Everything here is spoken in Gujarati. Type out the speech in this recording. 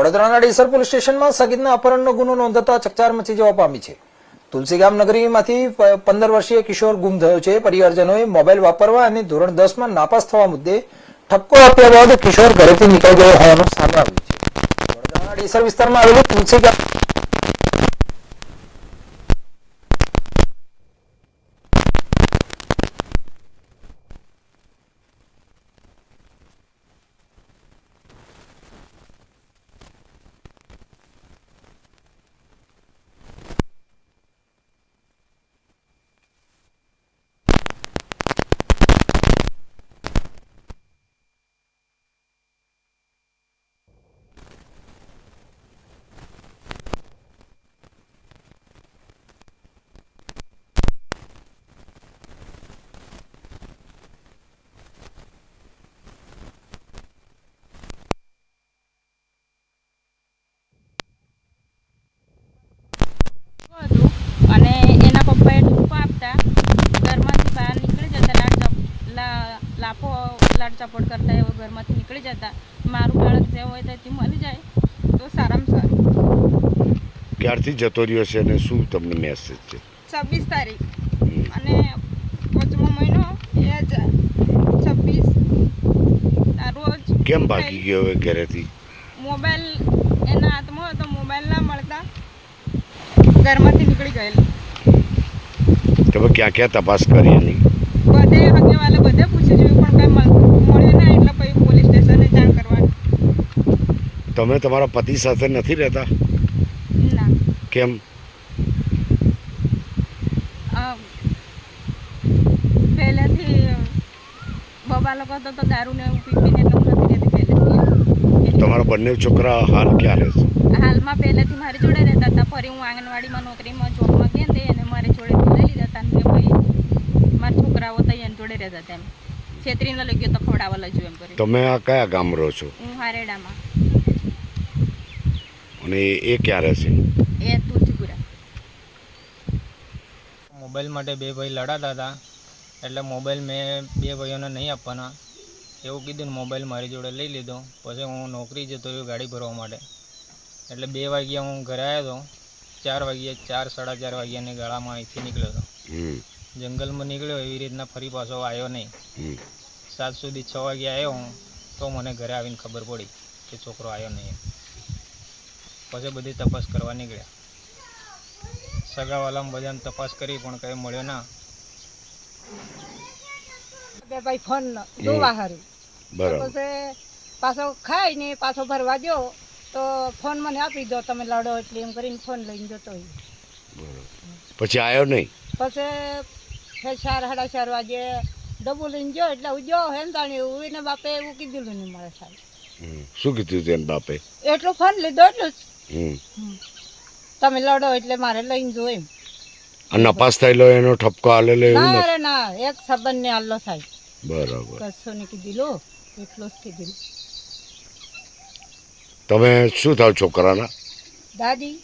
વડોદરાના ડીસર પોલીસ સ્ટેશનમાં સગીરના અપહરણનો ગુનો નોંધાતા ચકચાર મચી જવા પામી છે। તુલસીગામ નગરીમાંથી 15 વર્ષીય કિશોર ગુમ થયો છે। પરિવારજનોએ મોબાઈલ વાપરવા અને ધોરણ 10માં નાપાસ થવા મુદ્દે ઠપકો આપ્યા બાદ કિશોર ઘરેથી નીકળી ગયો હોવાનું સામે આવ્યું છે। વડોદરાના ડીસર વિસ્તારમાં આવેલું તુલસીગામ અને એના પપ્પાએ ઠપકો આપતા ઘરમાંથી બહાર નીકળી જતા લાફો લાડચાપોટ કરતા એવો ઘરમાંથી નીકળી જતા મારું બાળક જે હોય ત્યાંથી મળી જાય તો સારામાં સારું। ક્યારથી જતો રહ્યો છે અને શું તમને મેસેજ છે? 26 તારીખ અને 5મો મહિનો 2026 ના રોજ કેમ ભાગી ગયો હવે ઘરેથી? મોબાઈલ એના હાથમાં હતો, મોબાઈલ ના મળતા ઘરમાંથી નીકળી ગયેલો। તમે ક્યાં ક્યાં તપાસ કરી એની? બધે હગેવાલે બધે પૂછી જોયું પણ કઈ મળ્યું ના, એટલે પછી પોલીસ સ્ટેશને જાણ કરવાની। તમે તમારા પતિ સાથે નથી રહેતા? ના, કેમ? પહેલેથી બબા લોકો તો દારૂ ને એવું પીને એટલે હું નથી રહેતી પહેલેથી। તમારા બંને છોકરા હાલ ક્યાં રહે છે? હાલમાં પહેલેથી મારી જોડે રહેતા હતા, ફરી હું આંગણવાડીમાં નોકરીમાં જોબમાં ગઈ ને એને મારી જોડે લઈ લીધા હતા ને પછી મારા છોકરાઓ તો એની જોડે રહેતા હતા। એમ છેતરીને લઈ ગયો તો ખવડાવવા લઈ એમ કરી। તમે આ કયા ગામ રહો છો? હું હારેડામાં। અને એ ક્યાં રહે છે? એ તુલસીપુરા। મોબાઈલ માટે બે ભાઈ લડાતા હતા, એટલે મોબાઈલ મેં બે ભાઈઓને નહીં આપવાના એવું કીધું ને મોબાઈલ મારી જોડે લઈ લીધો। પછી હું નોકરી જતો રહ્યો ગાડી ભરવા માટે, એટલે 2 વાગ્યા હું ઘરે આવ્યો હતો। 4 વાગ્યે 4-4:30 વાગ્યાની ગાળામાં અહીંથી નીકળ્યો હતો, જંગલમાં નીકળ્યો એવી રીતના ફરી પાછો આવ્યો નહીં। 7 સુધી 6 વાગે આવ્યો હું તો મને ઘરે આવીને ખબર પડી કે છોકરો આવ્યો નહીં। પછી બધી તપાસ કરવા નીકળ્યા, સગાવાલામાં બધાને તપાસ કરી પણ કંઈ મળ્યો ના। બે ભાઈ ફોન જોવા હારું બરાબર। પછી પાછો ખાઈ ને પાછો ભરવા દો તો ફોન મને આપી દો, તમે લડો એટલે એમ કરીને ફોન લઈને જતો હોય। પછી આવ્યો નહીં? પછી 4-4:30 વાગે ડબ્બો લઈને ગયો એટલે હું ગયો હેમ તાણી એવું એને બાપે એવું કીધેલું નહીં મારે સાહેબ। શું કીધું તેને બાપે? એટલું ફોન લીધો એટલું જ હમ તમે લડો એટલે મારે લઈને જો એમ। આ નપાસ થયેલો એનો ઠપકો આલેલો એવું ના નથી? અરે ના, એક સંબંધ ને આલ્લો સાહેબ, બરાબર। કશું ને કીધેલું એટલું જ કીધેલું। તમે શું થાવ છોકરાના? દાદી